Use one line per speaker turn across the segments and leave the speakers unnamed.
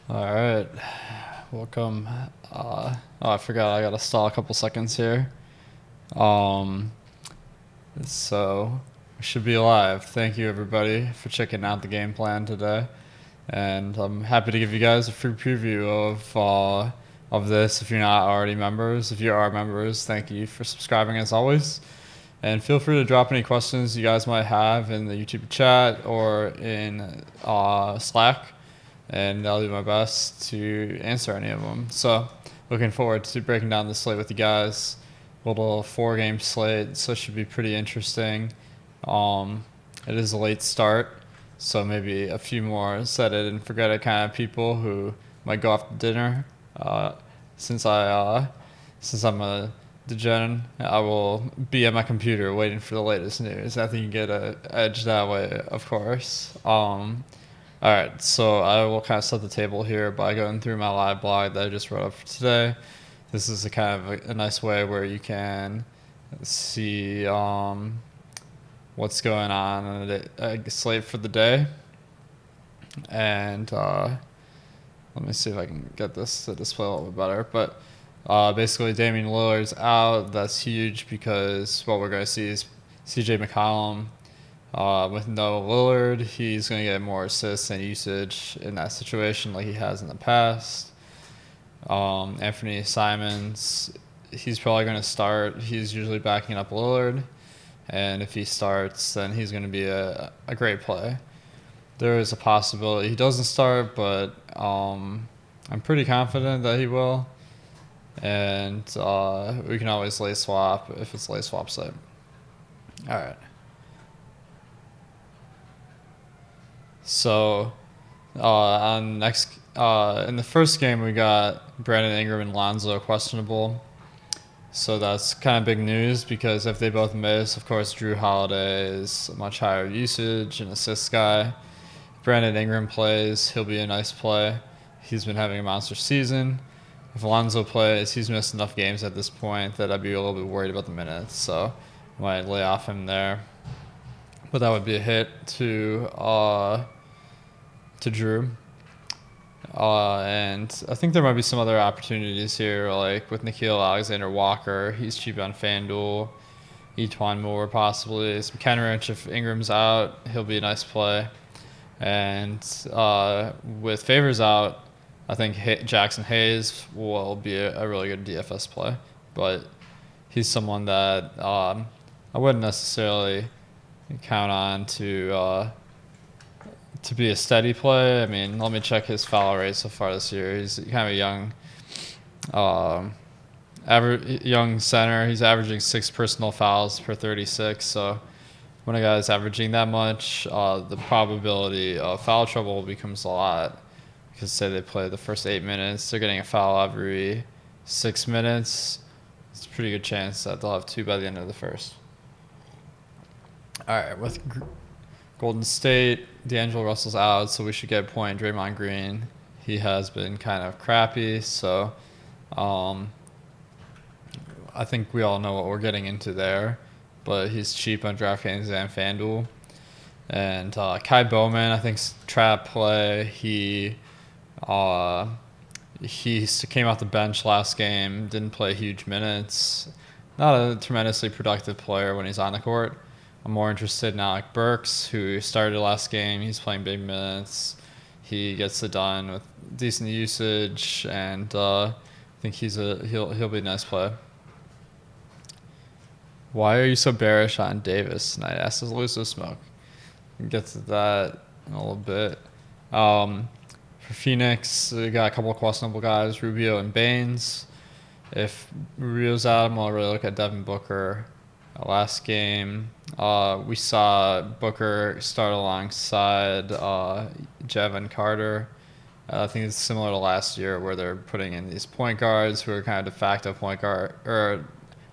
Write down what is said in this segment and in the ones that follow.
All right, welcome. I forgot I gotta stall a couple seconds here. Um, so we should be live. Thank you everybody for checking out the game plan today, and I'm happy to give you guys a free preview of this. If you're not already members, if you are members, thank you for subscribing as always. And feel free to drop any questions you guys might have in the YouTube chat or in Slack, and I'll do my best to answer any of them. So, looking forward to breaking down the slate with you guys. Little 4 game slate, so it should be pretty interesting. It is a late start, so maybe a few more set it and forget it kind of people who might go off to dinner. Uh, since I since I'm a degen, I will be at my computer waiting for the latest news. I think you get an edge that way, of course. All right, so I will kind of set the table here by going through my live blog that I just wrote up for today. This is a kind of a nice way where you can see what's going on in a slate for the day. And let me see if I can get this to display a little bit better. But basically, Damian Lillard's out. That's huge because what we're going to see is CJ McCollum. With no Lillard, he's going to get more assists and usage in that situation like he has in the past. Anthony Simons, he's probably going to start. He's usually backing up Lillard. And if he starts, then he's going to be a great play. There is a possibility he doesn't start, but I'm pretty confident that he will. And we can always late swap if it's late swap site. All right. So, on next in the first game we got Brandon Ingram and Lonzo questionable. So that's kind of big news because if they both miss, of course Drew Holiday is a much higher usage and assist guy. If Brandon Ingram plays, he'll be a nice play. He's been having a monster season. If Lonzo plays, he's missed enough games at this point that I'd be a little bit worried about the minutes. So I might lay off him there. But that would be a hit to Drew. And I think there might be some other opportunities here, like with Nickeil Alexander-Walker. He's cheap on FanDuel. Etwan Moore possibly. Some Kenrich, if Ingram's out, he'll be a nice play. And with Favors out, I think Jackson Hayes will be a really good DFS play. But he's someone that I wouldn't necessarily count on to be a steady play. I mean, let me check his foul rate so far this year. He's kind of a young center. He's averaging 6 personal fouls per 36. So when a guy's averaging that much, the probability of foul trouble becomes a lot. Because say they play the first 8 minutes, they're getting a foul every 6 minutes. It's a pretty good chance that they'll have 2 by the end of the first. All right, with Golden State, D'Angelo Russell's out, so we should get a point. Draymond Green, he has been kind of crappy, so I think we all know what we're getting into there. But he's cheap on DraftKings and FanDuel. And Kai Bowman, I think trap play. He came off the bench last game, didn't play huge minutes. Not a tremendously productive player when he's on the court. I'm more interested in Alec Burks, who started last game. He's playing big minutes. He gets it done with decent usage, and I think he'll be a nice play. Why are you so bearish on Davis tonight? Asked Elusive Smoke. We'll get to that in a little bit. For Phoenix, we got a couple of questionable guys, Rubio and Baines. If Rubio's out, I'm going to really look at Devin Booker. Last game, we saw Booker start alongside Jevon Carter. I think it's similar to last year where they're putting in these point guards who are kind of de facto point guard, or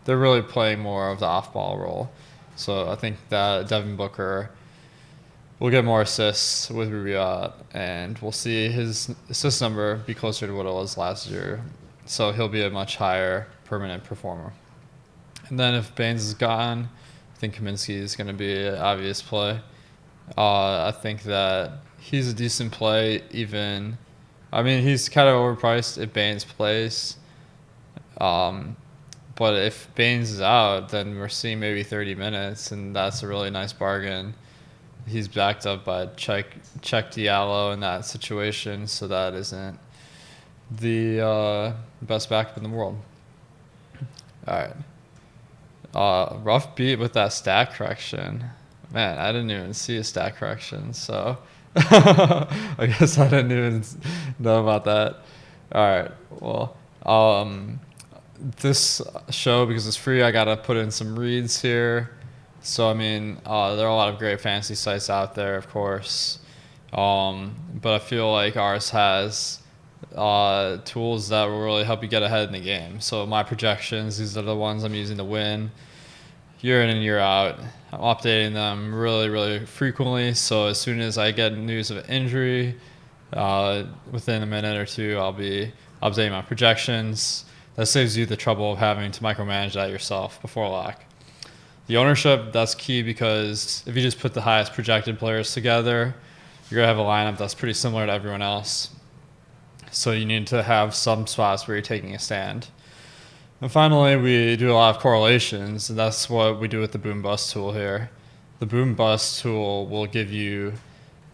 they're really playing more of the off-ball role. So I think that Devin Booker will get more assists with Rubio out, and we'll see his assist number be closer to what it was last year. So he'll be a much higher permanent performer. And then if Baines is gone, I think Kaminsky is going to be an obvious play. I think that he's a decent play even I mean, he's kind of overpriced if Baines plays. But if Baines is out, then we're seeing maybe 30 minutes, and that's a really nice bargain. He's backed up by Check Diallo in that situation, so that isn't the best backup in the world. All right. Rough beat with that stat correction. Man, I didn't even see a stat correction, so I guess I didn't even know about that. All right. Well, this show, because it's free, I gotta put in some reads here. So I mean, there are a lot of great fantasy sites out there, of course, but I feel like ours has tools that will really help you get ahead in the game. So my projections, these are the ones I'm using to win year in and year out. I'm updating them really, really frequently. So as soon as I get news of an injury, within a minute or two, I'll be updating my projections. That saves you the trouble of having to micromanage that yourself before lock. The ownership, that's key, because if you just put the highest projected players together, you're going to have a lineup that's pretty similar to everyone else. So you need to have some spots where you're taking a stand. And finally, we do a lot of correlations, and that's what we do with the boom bust tool here. The boom bust tool will give you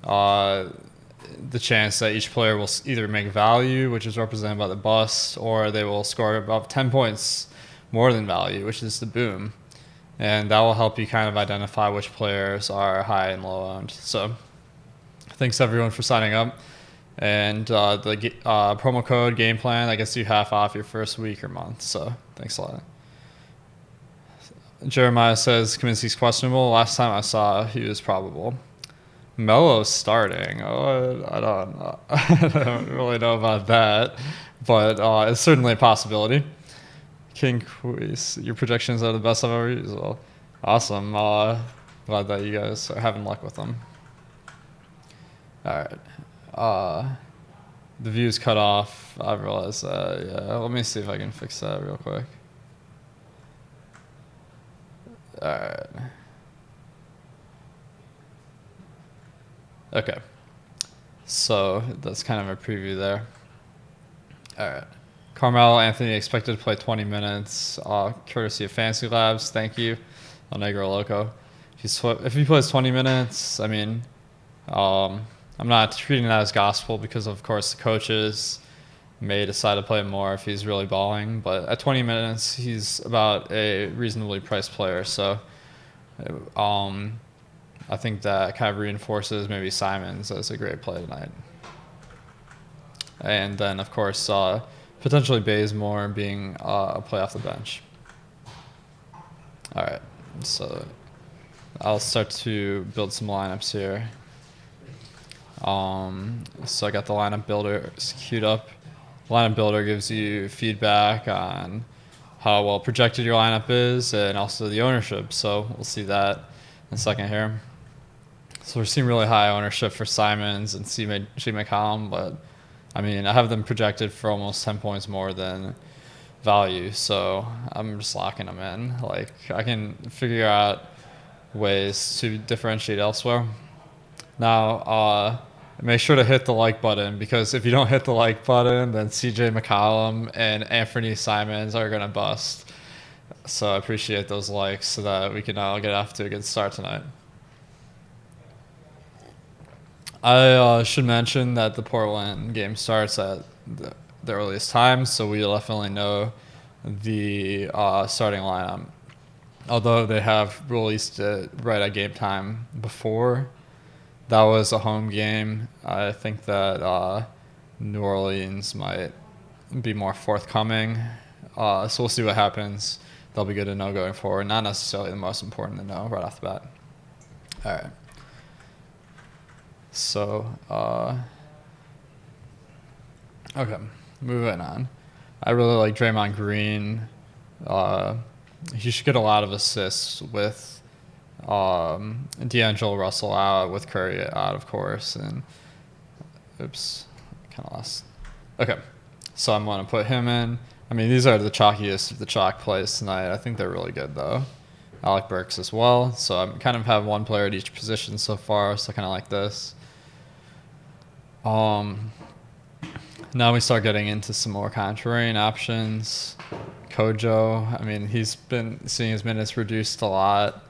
the chance that each player will either make value, which is represented by the bust, or they will score above 10 points more than value, which is the boom. And that will help you kind of identify which players are high and low owned. So thanks everyone for signing up. And the promo code game plan, that gets you half off your first week or month. So thanks a lot. Jeremiah says Kaminsky's questionable. Last time I saw, he was probable. Melo's starting. Oh, I don't know. I don't really know about that, but it's certainly a possibility. King Quiz, your projections are the best I've ever used. Well, awesome. Glad that you guys are having luck with them. All right. The view's cut off. I realized that. Yeah. Let me see if I can fix that real quick. All right. Okay. So that's kind of a preview there. All right. Carmelo Anthony expected to play 20 minutes, courtesy of Fantasy Labs. Thank you, El Negro Loco. If he plays 20 minutes, I mean, I'm not treating that as gospel, because, of course, the coaches may decide to play more if he's really balling. But at 20 minutes, he's about a reasonably priced player. So I think that kind of reinforces maybe Simons as a great play tonight. And then, of course, potentially Bazemore being a play off the bench. All right, so I'll start to build some lineups here. So I got the lineup builder queued up. Lineup builder gives you feedback on how well projected your lineup is, and also the ownership. So we'll see that in a second here. So we're seeing really high ownership for Simons and G. McCollum, but I mean, I have them projected for almost 10 points more than value, so I'm just locking them in. Like, I can figure out ways to differentiate elsewhere. Now, make sure to hit the like button, because if you don't hit the like button, then CJ McCollum and Anthony Simons are going to bust. So I appreciate those likes so that we can all get off to a good start tonight. I should mention that the Portland game starts at the earliest time, so we definitely know the starting lineup. Although they have released it right at game time before. That was a home game. I think that New Orleans might be more forthcoming. So we'll see what happens. They'll be good to know going forward. Not necessarily the most important to know right off the bat. All right. So, okay, moving on. I really like Draymond Green. He should get a lot of assists with D'Angelo Russell out, with Curry out, of course. And oops, kind of lost. Okay, so I'm going to put him in. I mean, these are the chalkiest of the chalk plays tonight. I think they're really good, though. Alec Burks as well. So I kind of have one player at each position so far, so I kind of like this. Now we start getting into some more contrarian options. Kojo, I mean, he's been seeing his minutes reduced a lot.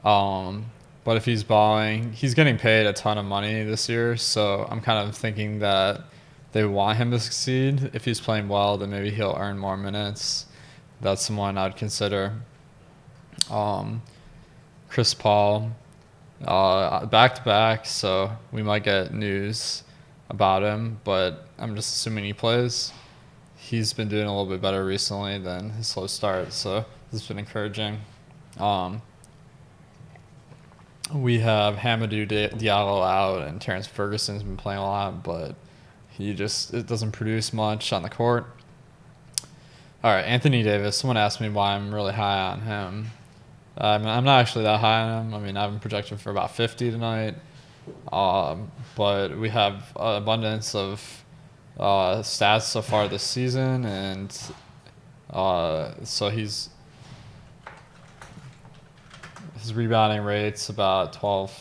But if he's balling, he's getting paid a ton of money this year, so I'm kind of thinking that they want him to succeed. If he's playing well, then maybe he'll earn more minutes. That's someone I'd consider. Chris Paul, back to back, so we might get news about him, but I'm just assuming he plays. He's been doing a little bit better recently than his slow start, so this has been encouraging. We have Hamidou Diallo out, and Terrence Ferguson's been playing a lot, but it doesn't produce much on the court. All right, Anthony Davis. Someone asked me why I'm really high on him. I'm not actually that high on him. I mean, I've been projected for about 50 tonight. But we have an abundance of stats so far this season, and so his rebounding rate's about 18%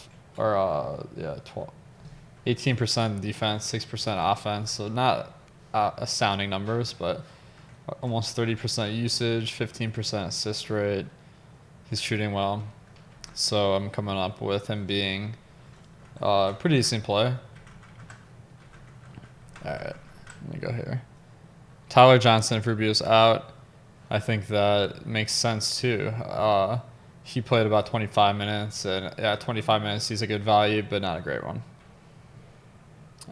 defense, 6% offense. So not astounding numbers, but almost 30% usage, 15% assist rate. He's shooting well, so I'm coming up with him being pretty decent play. All right, let me go here. Tyler Johnson, if Rubio's out, I think that makes sense too. He played about 25 minutes, and at 25 minutes, he's a good value, but not a great one.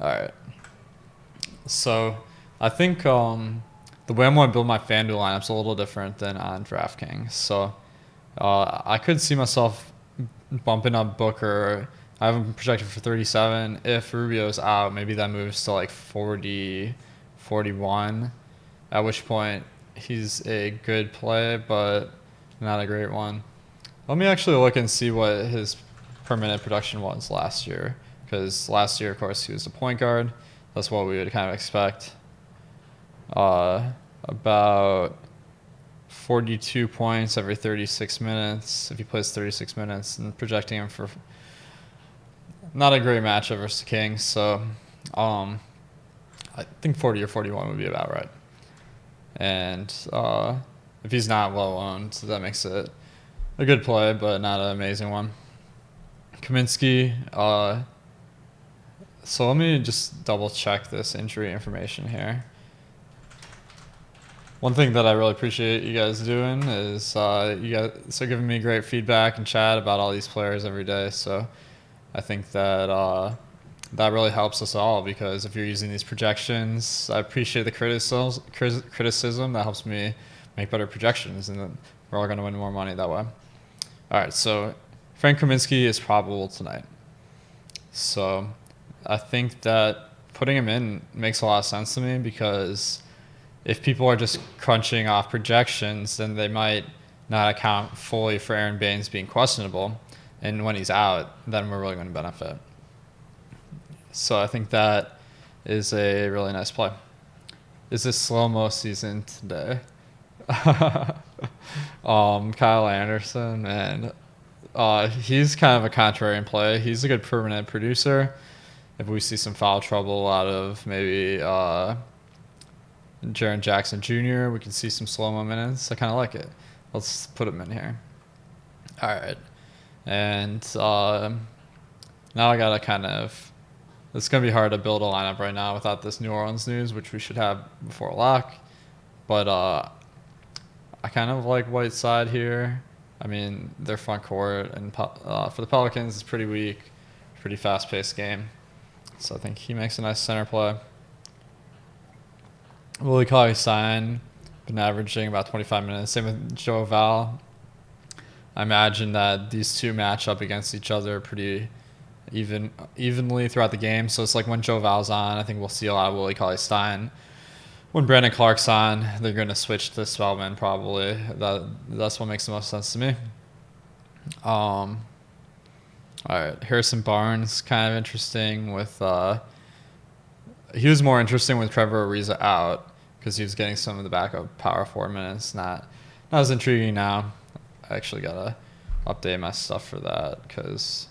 All right. So I think the way I'm going to build my FanDuel lineup's a little different than on DraftKings. So I could see myself bumping up Booker. I have him projected for 37. If Rubio's out, maybe that moves to like 40, 41, at which point he's a good play, but not a great one. Let me actually look and see what his per minute production was last year, because last year, of course, he was a point guard. That's what we would kind of expect. About 42 points every 36 minutes if he plays 36 minutes, and projecting him for not a great matchup versus the Kings. So I think 40 or 41 would be about right. And if he's not low owned, so that makes it a good play, but not an amazing one. Kaminsky. So let me just double check this injury information here. One thing that I really appreciate you guys doing is you guys are giving me great feedback and chat about all these players every day. So I think that that really helps us all, because if you're using these projections, I appreciate the criticism. That helps me make better projections, and then we're all going to win more money that way. All right, so Frank Kaminsky is probable tonight. So I think that putting him in makes a lot of sense to me, because if people are just crunching off projections, then they might not account fully for Aaron Baines being questionable. And when he's out, then we're really going to benefit. So I think that is a really nice play. Is this slow-mo season today? Kyle Anderson, and he's kind of a contrarian play. He's a good permanent producer. If we see some foul trouble out of maybe Jaren Jackson Jr., we can see some slow-mo minutes. I kind of like it. Let's put him in here. All right. And now I got to kind of... It's going to be hard to build a lineup right now without this New Orleans news, which we should have before lock. But I kind of like Whiteside here. I mean, their front court and for the Pelicans, it's pretty weak, pretty fast-paced game. So I think he makes a nice center play. Willie Cauley-Stein, been averaging about 25 minutes. Same with Joe Val. I imagine that these two match up against each other pretty evenly throughout the game. So it's like when Joe Val's on, I think we'll see a lot of Willie Cauley-Stein. When Brandon Clark's on, they're going to switch to Spellman probably. That's what makes the most sense to me. All right, Harrison Barnes, kind of interesting with... he was more interesting with Trevor Ariza out, because he was getting some of the backup power forward minutes. Not as intriguing now. I actually got to update my stuff for that, because...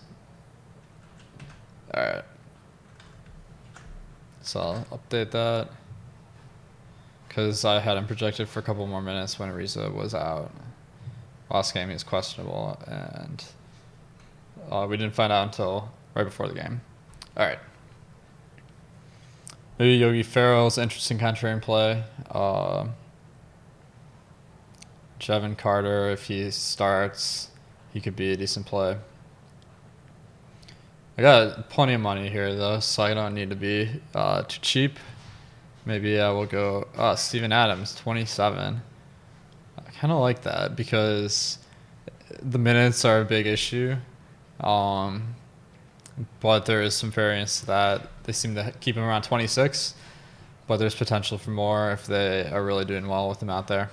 All right. So I'll update that. because I had him projected for a couple more minutes when Ariza was out. Last game he was questionable, and we didn't find out until right before the game. All right. Maybe Yogi Ferrell's interesting contrarian play. Jevon Carter, if he starts, he could be a decent play. I got plenty of money here, though, so I don't need to be too cheap. Maybe I will go Steven Adams, 27. I kind of like that because the minutes are a big issue. But there is some variance to that. They seem to keep him around 26, but there's potential for more if they are really doing well with him out there.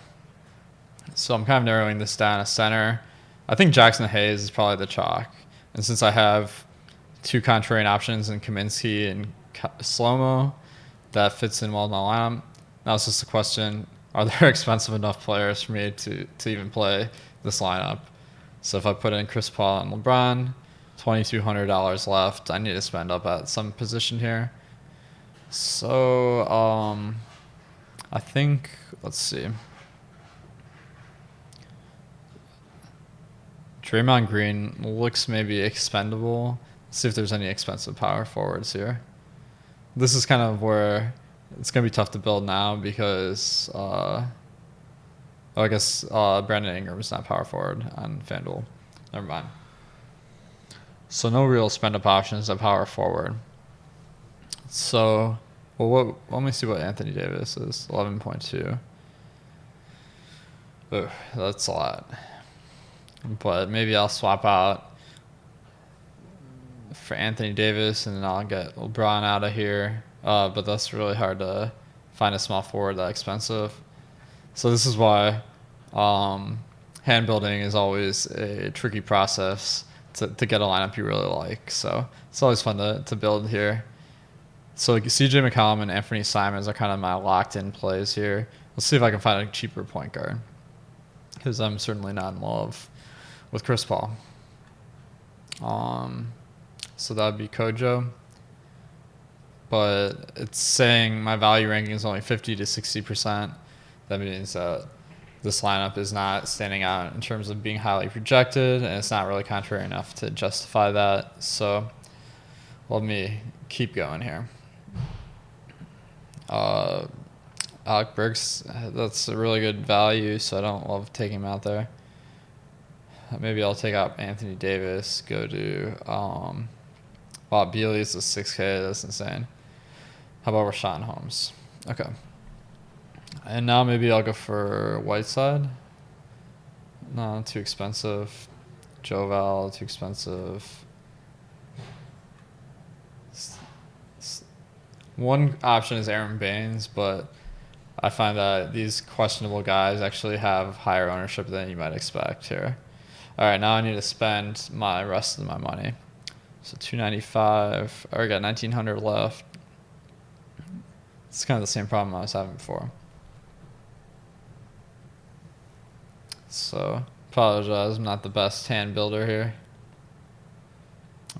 So I'm kind of narrowing this down a center. I think Jackson Hayes is probably the chalk. And since I have two contrarian options in Kaminsky and Slow-Mo, that fits in well in the lineup. Now it's just a question, are there expensive enough players for me to even play this lineup? So if I put in Chris Paul and LeBron, $2,200 left. I need to spend up at some position here. So I think, let's see. Draymond Green looks maybe expendable. Let's see if there's any expensive power forwards here. This is kind of where it's going to be tough to build now because I guess Brandon Ingram is not power forward on FanDuel. Never mind. So no real spend up options at power forward. So, let me see what Anthony Davis is. 11.2. Ugh, that's a lot. But maybe I'll swap out for Anthony Davis and then I'll get LeBron out of here. But that's really hard to find a small forward that expensive. So this is why hand building is always a tricky process to get a lineup you really like. So it's always fun to build here. So CJ McCollum and Anthony Simons are kind of my locked-in plays here. Let's see if I can find a cheaper point guard because I'm certainly not in love with Chris Paul. So that would be Kojo. But it's saying my value ranking is only 50 to 60%. That means that this lineup is not standing out in terms of being highly projected, and it's not really contrary enough to justify that. So let me keep going here. Alec Burks, that's a really good value, so I don't love taking him out there. Maybe I'll take out Anthony Davis, go to wow, Bealey's a 6K, that's insane. How about Rashawn Holmes? Okay. And now maybe I'll go for Whiteside. No, too expensive. Joval, too expensive. One option is Aaron Baines, but I find that these questionable guys actually have higher ownership than you might expect here. All right, now I need to spend my rest of my money. So $295. I already got $1,900 left. It's kind of the same problem I was having before. So apologize, I'm not the best hand builder here.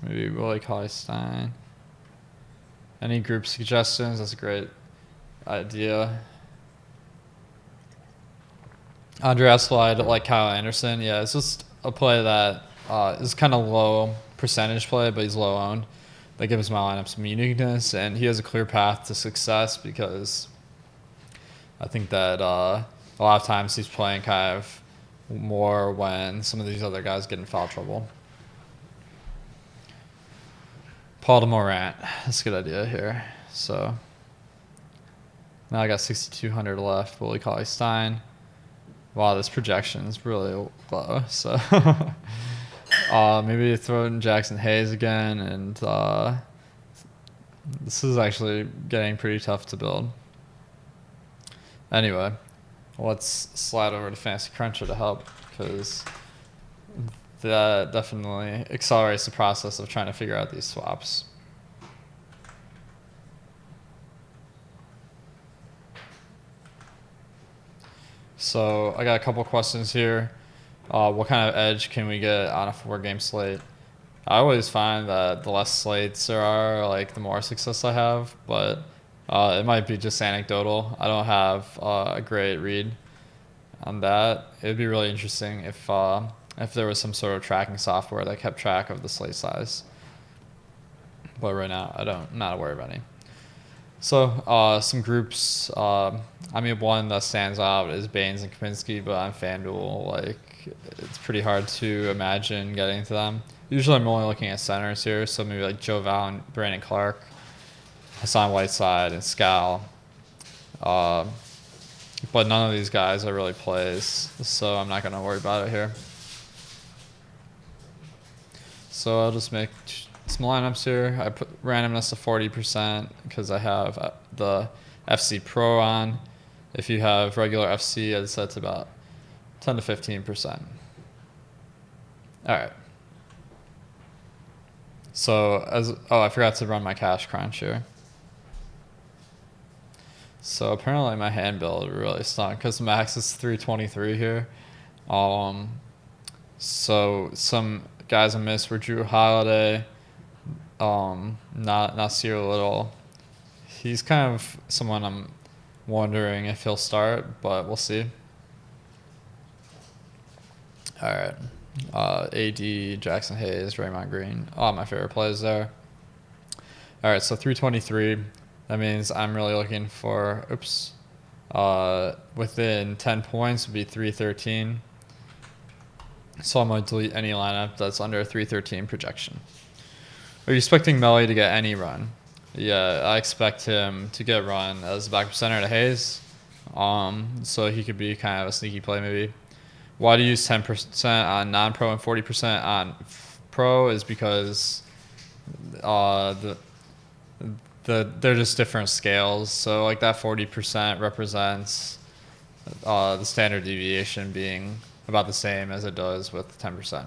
Maybe Willie Cauley-Stein. Any group suggestions? That's a great idea. Andre Aslide, like Kyle Anderson. Yeah, it's just a play that is kind of low percentage play, but he's low owned. That gives my lineup some uniqueness, and he has a clear path to success because I think that a lot of times he's playing kind of more when some of these other guys get in foul trouble. Paul DeMorant, that's a good idea here. So now I got 6,200 left. Willie Cauley-Stein. Wow, this projection is really low. So maybe throw in Jackson Hayes again, and this is actually getting pretty tough to build. Anyway, let's slide over to Fantasy Cruncher to help because that definitely accelerates the process of trying to figure out these swaps. So I got a couple questions here. What kind of edge can we get on a 4-game slate? I always find that the less slates there are, like the more success I have, but It might be just anecdotal. I don't have a great read on that. It'd be really interesting if there was some sort of tracking software that kept track of the slate size. But right now, I'm not aware of any. So some groups. I mean, one that stands out is Baines and Kaminsky, but on FanDuel, like it's pretty hard to imagine getting to them. Usually, I'm only looking at centers here, so maybe like Joe Val and Brandon Clark, Hassan Whiteside, and Scal. But none of these guys are really plays, so I'm not gonna worry about it here. So I'll just make some lineups here. I put randomness to 40% because I have the FC Pro on. If you have regular FC, I'd set to about 10 to 15%. All right. So I forgot to run my cash crunch here. So apparently my hand build really stunk because max is 323 here. So some guys I missed were Drew Holiday, not Nasir Little. He's kind of someone I'm wondering if he'll start, but we'll see. All right. AD, Jackson Hayes, Raymond Green. All my favorite plays there. All right, so 323. That means I'm really looking for, within 10 points would be 313. So I'm going to delete any lineup that's under 313 projection. Are you expecting Melly to get any run? Yeah, I expect him to get run as a backup center to Hayes. So he could be kind of a sneaky play maybe. Why do you use 10% on non-pro and 40% on pro is because they're just different scales. So like that 40% represents the standard deviation being about the same as it does with 10%.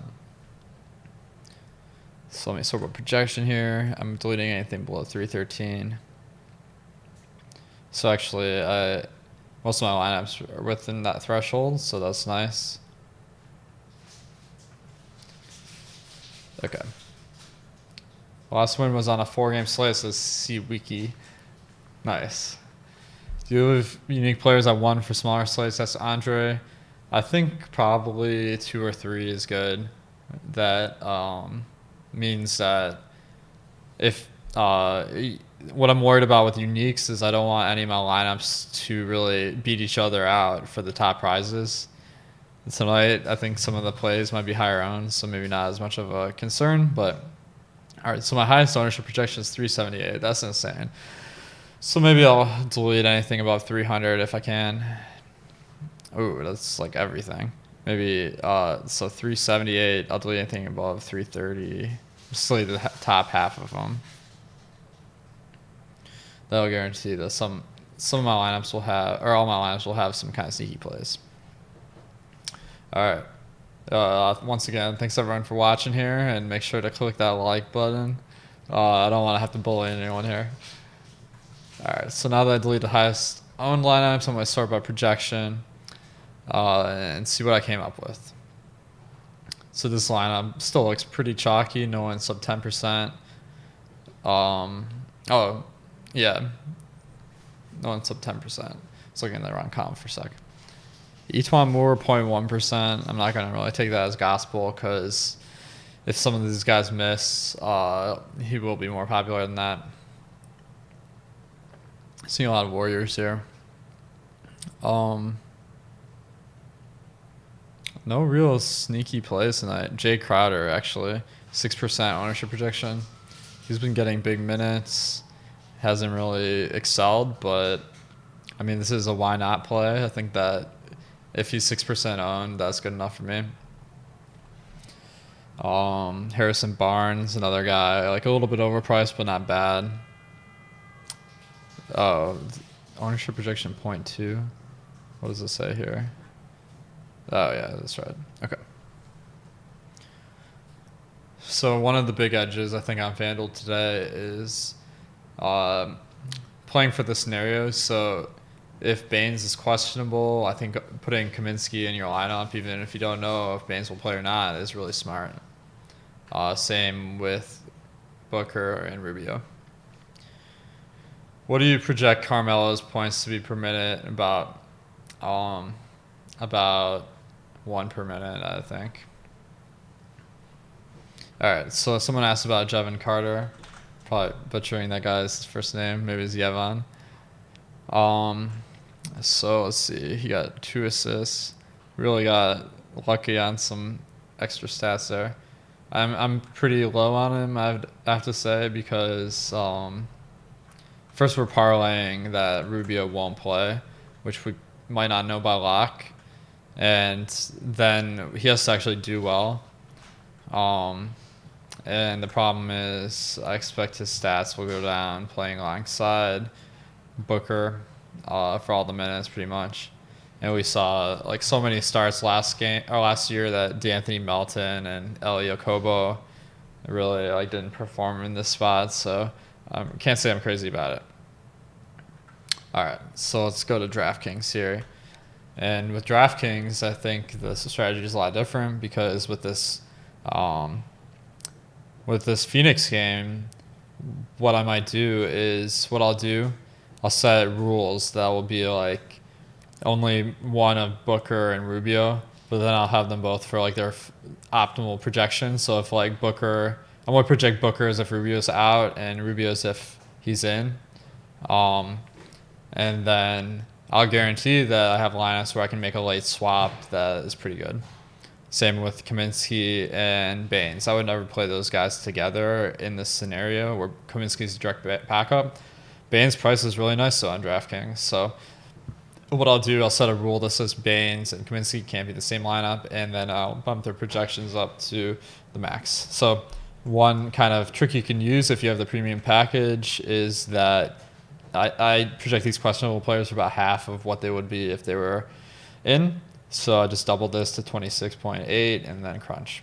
So let me sort of projection here. I'm deleting anything below 313. So actually, most of my lineups are within that threshold, so that's nice. Okay. Last win was on a 4-game slate, so C-Wiki. Nice. Do you have unique players that won for smaller slates? That's Andre. I think probably 2 or 3 is good. That means that if what I'm worried about with uniques is I don't want any of my lineups to really beat each other out for the top prizes. Tonight, I think some of the plays might be higher owned, so maybe not as much of a concern. But all right, so my highest ownership projection is 378. That's insane. So maybe I'll delete anything above 300 if I can. Ooh, that's like everything. Maybe so 378. I'll delete anything above 330. Just delete the top half of them. That'll guarantee that some of my lineups will have, or all my lineups will have some kind of sneaky plays. All right. Once again, thanks everyone for watching here, and make sure to click that like button. I don't want to have to bully anyone here. All right. So now that I delete the highest owned lineups, I'm going to sort by projection and see what I came up with. So this lineup still looks pretty chalky. No one sub 10%. Oh, yeah. No one sub 10%. I was looking at the wrong column for a sec. Etwan Moore, 0.1%. I'm not going to really take that as gospel because if some of these guys miss, he will be more popular than that. Seeing a lot of Warriors here. No real sneaky plays tonight. Jay Crowder, actually. 6% ownership projection. He's been getting big minutes. Hasn't really excelled, but, I mean, this is a why not play. I think that if he's 6% owned, that's good enough for me. Harrison Barnes, another guy. Like, a little bit overpriced, but not bad. Oh, ownership projection 0.2. What does it say here? Oh, yeah, that's right. Okay. So one of the big edges, I think, on FanDuel today is playing for the scenarios. So if Baines is questionable, I think putting Kaminsky in your lineup, even if you don't know if Baines will play or not, is really smart. Same with Booker and Rubio. What do you project Carmelo's points to be per minute? About 1 per minute, I think. All right, so someone asked about Jevon Carter. Probably butchering that guy's first name. Maybe it's Yevon. So let's see. He got 2 assists. Really got lucky on some extra stats there. I'm pretty low on him, I have to say, because first we're parlaying that Rubio won't play, which we might not know by lock, and then he has to actually do well. And the problem is I expect his stats will go down playing alongside Booker for all the minutes pretty much. And we saw like so many starts last year that D'Anthony Melton and Eli Okobo really like didn't perform in this spot, so can't say I'm crazy about it. All right, so let's go to DraftKings here. And with DraftKings, I think the strategy is a lot different because with this Phoenix game, what I might do is I'll set rules that will be like only one of Booker and Rubio, but then I'll have them both for like their optimal projection. So if like Booker, I'm going to project Booker as if Rubio's out and Rubio's if he's in. And then I'll guarantee that I have lineups where I can make a late swap that is pretty good. Same with Kaminsky and Baines. I would never play those guys together in this scenario where Kaminsky's direct backup. Baines' price is really nice though on DraftKings. So what I'll do, I'll set a rule that says Baines and Kaminsky can't be the same lineup, and then I'll bump their projections up to the max. So one kind of trick you can use if you have the premium package is that I project these questionable players for about half of what they would be if they were in. So I just doubled this to 26.8 and then crunch.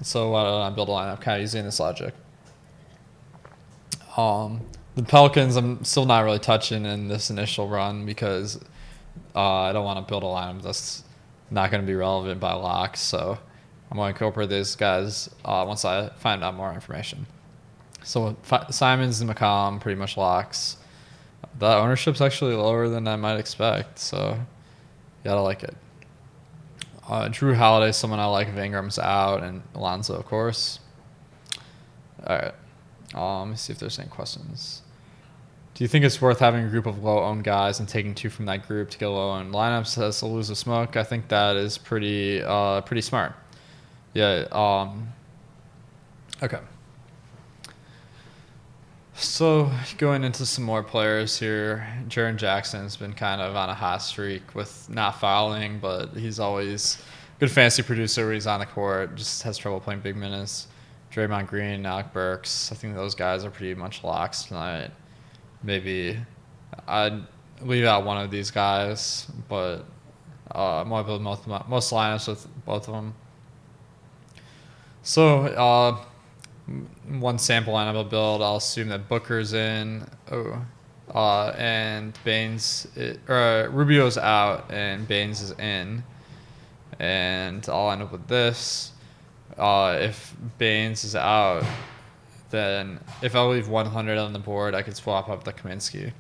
So why don't I build a lineup kind of using this logic? The Pelicans, I'm still not really touching in this initial run because I don't want to build a lineup that's not going to be relevant by lock. So I'm going to incorporate these guys once I find out more information. So Simons and McCollum pretty much locks. The ownership's actually lower than I might expect, so you gotta like it. Drew Holiday, someone I like if Ingram's out, and Alonzo, of course. All right. Let me see if there's any questions. Do you think it's worth having a group of low-owned guys and taking 2 from that group to get low-owned lineups as a lose of smoke? I think that is pretty smart. Yeah. Okay. So going into some more players here, Jaren Jackson's been kind of on a hot streak with not fouling, but he's always a good fantasy producer when he's on the court. Just has trouble playing big minutes. Draymond Green, Alec Burks, I think those guys are pretty much locks tonight. Maybe I'd leave out one of these guys, but I'm going to build most lineups with both of them. So one sample lineup I'll build, I'll assume that Booker's in, and Rubio's out and Baines is in, and I'll end up with this. If Baines is out, then if I leave 100 on the board, I could swap up the Kaminsky.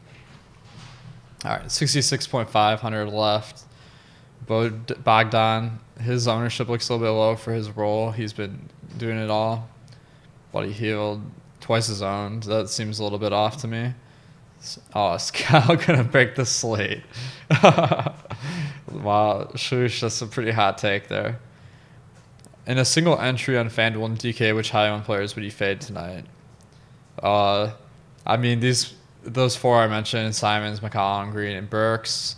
All right, 66,500 left. Bogdan, his ownership looks a little bit low for his role. He's been doing it all. Buddy Hield, twice his owned. That seems a little bit off to me. Oh, is Cal gonna break the slate? Wow, Shoosh, that's a pretty hot take there. In a single entry on FanDuel and DK, which high-owned players would you fade tonight? I mean, those 4 I mentioned, Simons, McCollum, Green, and Burks.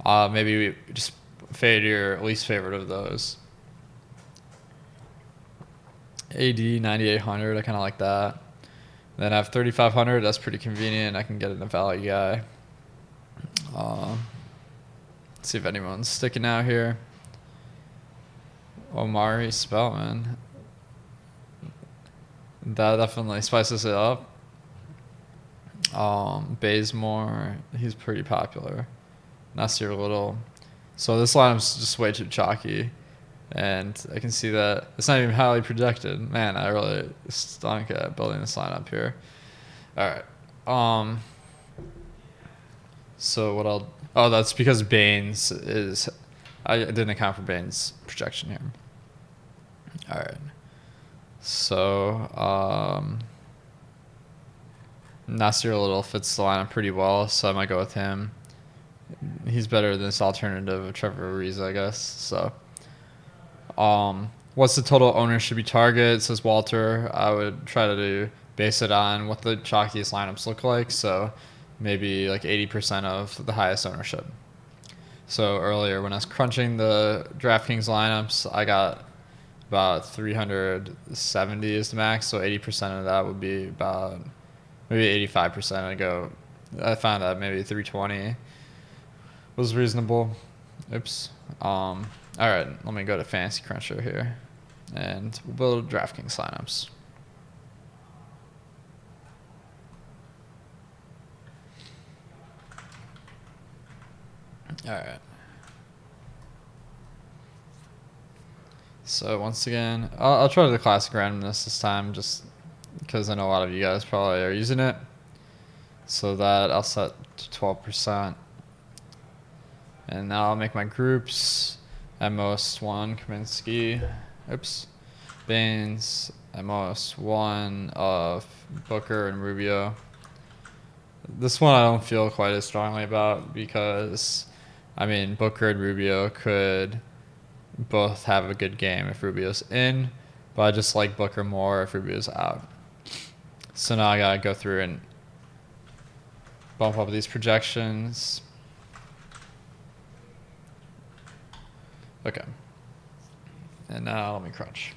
Maybe we just fade your least favorite of those. AD 9,800, I kind of like that. Then I have 3,500. That's pretty convenient. I can get in a value guy. Let's see if anyone's sticking out here. Omari Spellman. That definitely spices it up. Bazemore, he's pretty popular. Nasir Little. So this lineup's just way too chalky. And I can see that it's not even highly projected. Man, I really stunk at building this lineup here. All right. So what I'll... Oh, that's because Baines is... I didn't account for Baines' projection here. All right. So, Nasir Little fits the lineup pretty well, so I might go with him. He's better than this alternative of Trevor Ariza, I guess. So, what's the total ownership you target? Says Walter. I would try to base it on what the chalkiest lineups look like. So, maybe like 80% of the highest ownership. So earlier when I was crunching the DraftKings lineups, I got about 370 is the max. So 80% of that would be about maybe 85%. I found that maybe 320 was reasonable. Oops. All right, let me go to Fantasy Cruncher here, and we'll build DraftKings lineups. All right. So once again, I'll try the classic randomness this time, just because I know a lot of you guys probably are using it. So that I'll set to 12%. And now I'll make my groups. At most one Kaminsky. Oops. Baines. At most one of Booker and Rubio. This one I don't feel quite as strongly about because, I mean, Booker and Rubio could both have a good game if Rubio's in, but I just like Booker more if Rubio's out. So now I gotta go through and bump up these projections. Okay. And now let me crunch.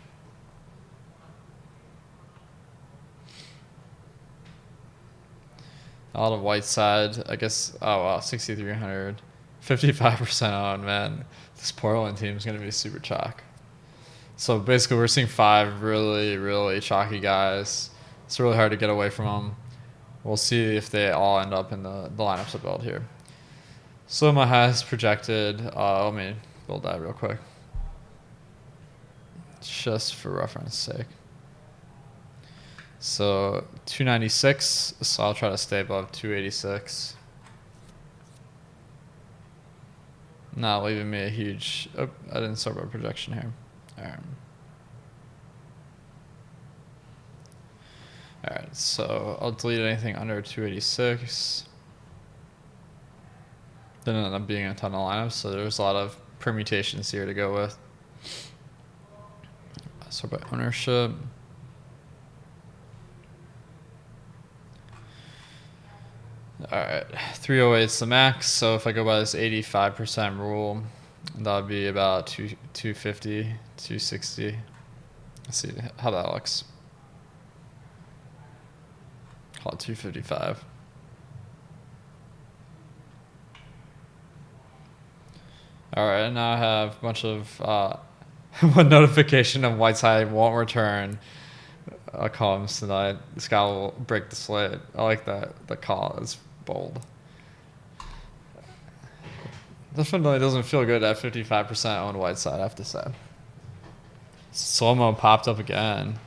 A lot of Whiteside, I guess. Oh wow, 6,300, 55% on, man. This Portland team is going to be super chalk. So basically, we're seeing 5 really, really chalky guys. It's really hard to get away from them. We'll see if they all end up in the lineups I build here. So my highest projected, let me build that real quick, just for reference sake. So 296, so I'll try to stay above 286. Not leaving me a huge... Oh, I didn't start my projection here. Alright, so I'll delete anything under 286. Didn't end up being a ton of lineups, so there's a lot of permutations here to go with. So by ownership... Alright, 308 is the max, so if I go by this 85% rule, that would be about 250, 260. Let's see how that looks. Call it 255. Alright, now I have a bunch of one notification of Whiteside won't return. Columns tonight. This guy will break the slate. I like that. The call is bold. Definitely doesn't feel good at 55% on Whiteside, I have to say. Slow-mo popped up again.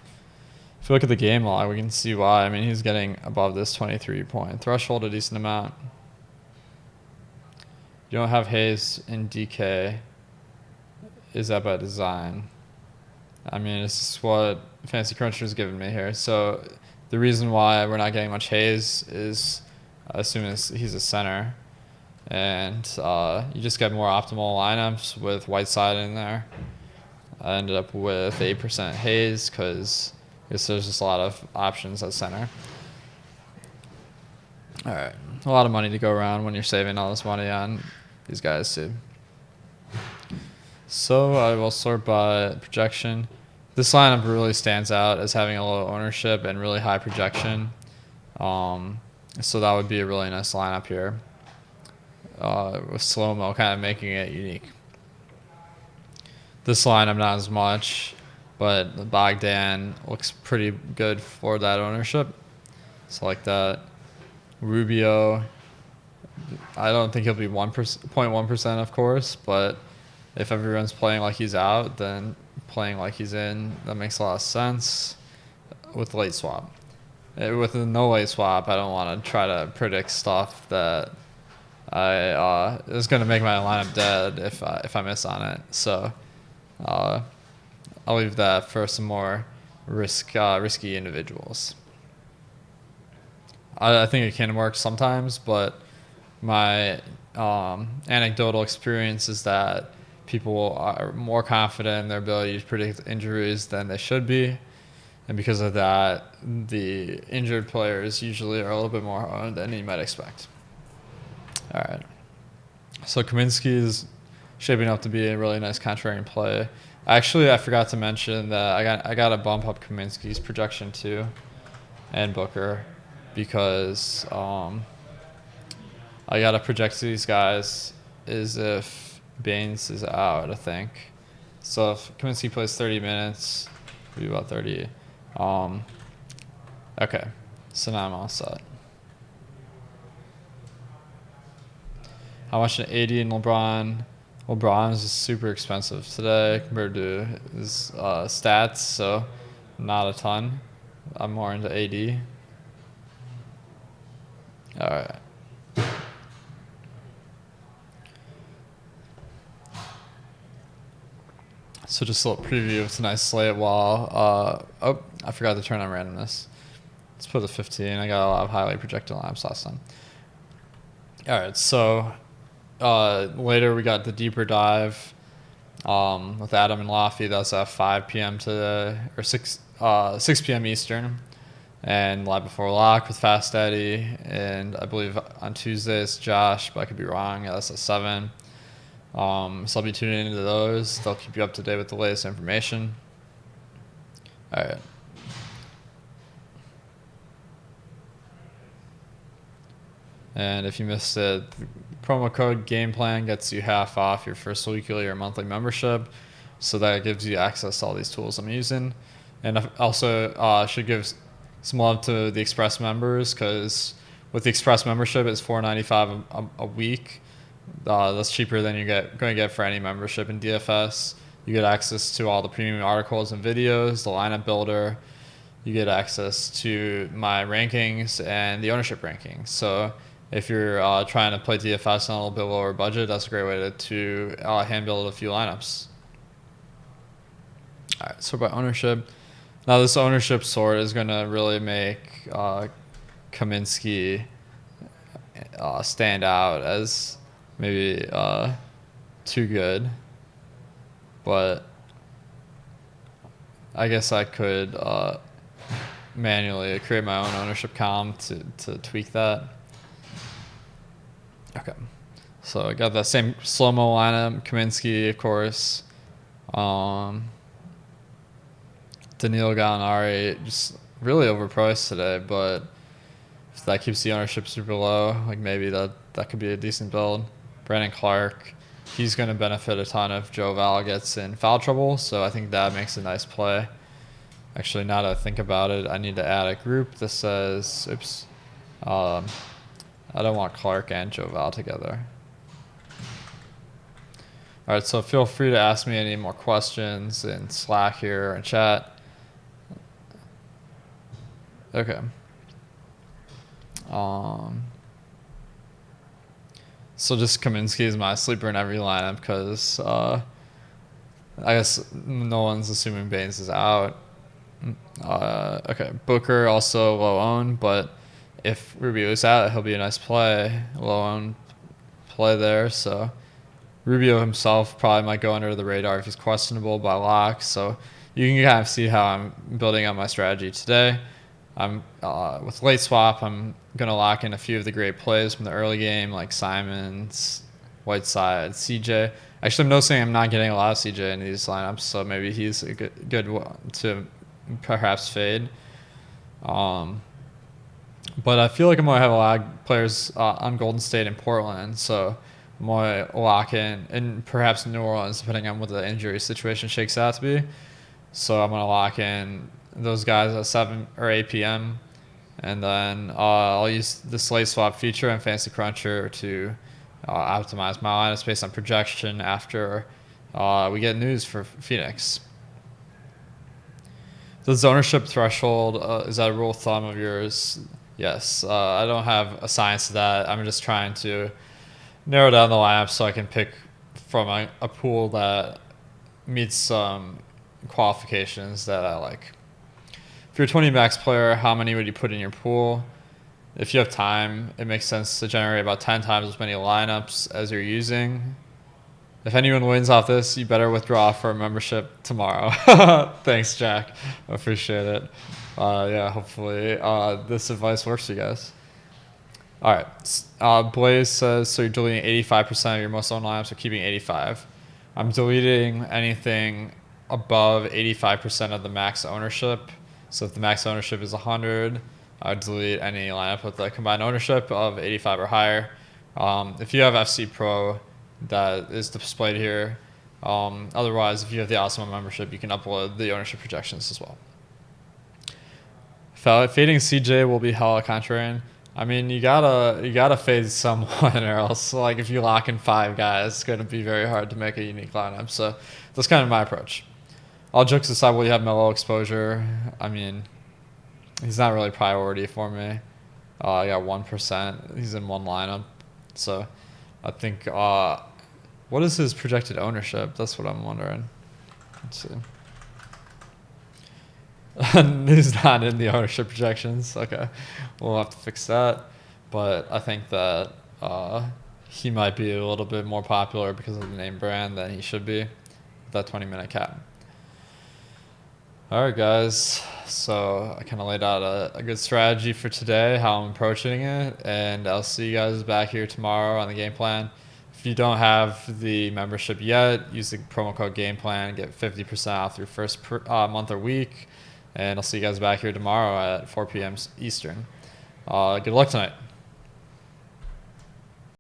If you look at the game log, we can see why. I mean, he's getting above this 23-point threshold a decent amount. You don't have Hayes in DK. Is that by design? I mean, it's just what Fantasy Cruncher is giving me here. So the reason why we're not getting much Hayes is, assuming he's a center, and you just get more optimal lineups with Whiteside in there. I ended up with 8% Hayes because there's just a lot of options at center. All right, a lot of money to go around when you're saving all this money on these guys too. So I will sort by projection. This lineup really stands out as having a low ownership and really high projection. So that would be a really nice lineup here. With slow-mo kind of making it unique. This lineup not as much, but Bogdan looks pretty good for that ownership. So like that. Rubio, I don't think he'll be 0.1%, of course, but if everyone's playing like he's out, then playing like he's in, that makes a lot of sense with late swap. with the no late swap, I don't want to try to predict stuff that I is going to make my lineup dead if I miss on it. So I'll leave that for some more risky individuals. I think it can work sometimes, but my anecdotal experience is that people are more confident in their ability to predict injuries than they should be. And because of that, the injured players usually are a little bit more owned than you might expect. All right. So Kaminsky is shaping up to be a really nice contrarian play. Actually, I forgot to mention that I got to bump up Kaminsky's projection too, and Booker, because I got to project these guys as if Baines is out, I think. So if Kaminsky plays 30 minutes, it'll be about 30. Okay, so now I'm all set. How much an 80 in LeBron? LeBron is just super expensive today compared to his stats, so not a ton. I'm more into AD. All right. So just a little preview of tonight's slate while, I forgot to turn on randomness. Let's put it 15. I got a lot of highly projected lineups last time. All right, so later we got the deeper dive with Adam and Laffy. That's at 5 p.m. today, or 6 p.m. Eastern. And live before lock with Fast Eddie. And I believe on Tuesday it's Josh, but I could be wrong. Yeah, that's at 7. So I'll be tuning into those. They'll keep you up to date with the latest information. All right. And if you missed it, the promo code GamePlan gets you half off your first weekly or monthly membership. So that gives you access to all these tools I'm using. And also should give some love to the Express members, because with the Express membership, it's $4.95 a week. That's cheaper than you're going to get for any membership in DFS. You get access to all the premium articles and videos, the lineup builder. You get access to my rankings and the ownership rankings. So if you're trying to play DFS on a little bit lower budget, that's a great way to hand build a few lineups. All right, so by ownership. Now this ownership sort is going to really make Kaminsky stand out as maybe too good. But I guess I could manually create my own ownership column to tweak that. Okay. So I got that same slow-mo lineup. Kaminsky, of course. Danilo Gallinari, just really overpriced today, but if that keeps the ownership super low, like maybe that could be a decent build. Brandon Clark, he's going to benefit a ton if Joe Val gets in foul trouble, so I think that makes a nice play. Actually, now that I think about it, I need to add a group that says, I don't want Clark and Joe Val together. All right, so feel free to ask me any more questions in Slack here or in chat. Okay. So just Kaminsky is my sleeper in every lineup because I guess no one's assuming Baines is out. Okay, Booker also low owned, but if Rubio's out, he'll be a nice play. Low owned play there. So Rubio himself probably might go under the radar if he's questionable by lock. So you can kind of see how I'm building out my strategy today. I'm with late swap, I'm going to lock in a few of the great plays from the early game, like Simons, Whiteside, CJ. Actually, I'm noticing I'm not getting a lot of CJ in these lineups, so maybe he's a good one to perhaps fade. But I feel like I'm going to have a lot of players on Golden State and Portland, so I'm going to lock in, and perhaps New Orleans, depending on what the injury situation shakes out to be. So I'm going to lock in those guys at 7 or 8 p.m. And then I'll use the slate swap feature on Fantasy Cruncher to optimize my lineups based on projection after we get news for Phoenix. Does ownership threshold, is that a rule of thumb of yours? Yes. I don't have a science to that. I'm just trying to narrow down the lineup so I can pick from a pool that meets some qualifications that I like. If you're a 20 max player, how many would you put in your pool? If you have time, it makes sense to generate about 10 times as many lineups as you're using. If anyone wins off this, you better withdraw for a membership tomorrow. Thanks, Jack. I appreciate it. Yeah, hopefully this advice works for you guys. All right. Blaze says, so you're deleting 85% of your most owned lineups or keeping 85. I'm deleting anything above 85% of the max ownership. So if the max ownership is 100, I would delete any lineup with a combined ownership of 85 or higher. If you have FC Pro, that is displayed here. Otherwise, if you have the Awesemo membership, you can upload the ownership projections as well. Fading CJ will be hella contrarian. I mean, you gotta fade someone, or else, like, if you lock in 5 guys, it's gonna be very hard to make a unique lineup. So that's kind of my approach. All jokes aside, will you have Melo exposure? I mean, he's not really a priority for me. I got 1%. He's in one lineup, so I think. What is his projected ownership? That's what I'm wondering. Let's see. He's not in the ownership projections. Okay, we'll have to fix that. But I think that he might be a little bit more popular because of the name brand than he should be. That 20-minute cap. All right, guys. So I kind of laid out a good strategy for today, how I'm approaching it, and I'll see you guys back here tomorrow on the game plan. If you don't have the membership yet, use the promo code GAMEPLAN, get 50% off your first month or week. And I'll see you guys back here tomorrow at 4 p.m. Eastern. Good luck tonight.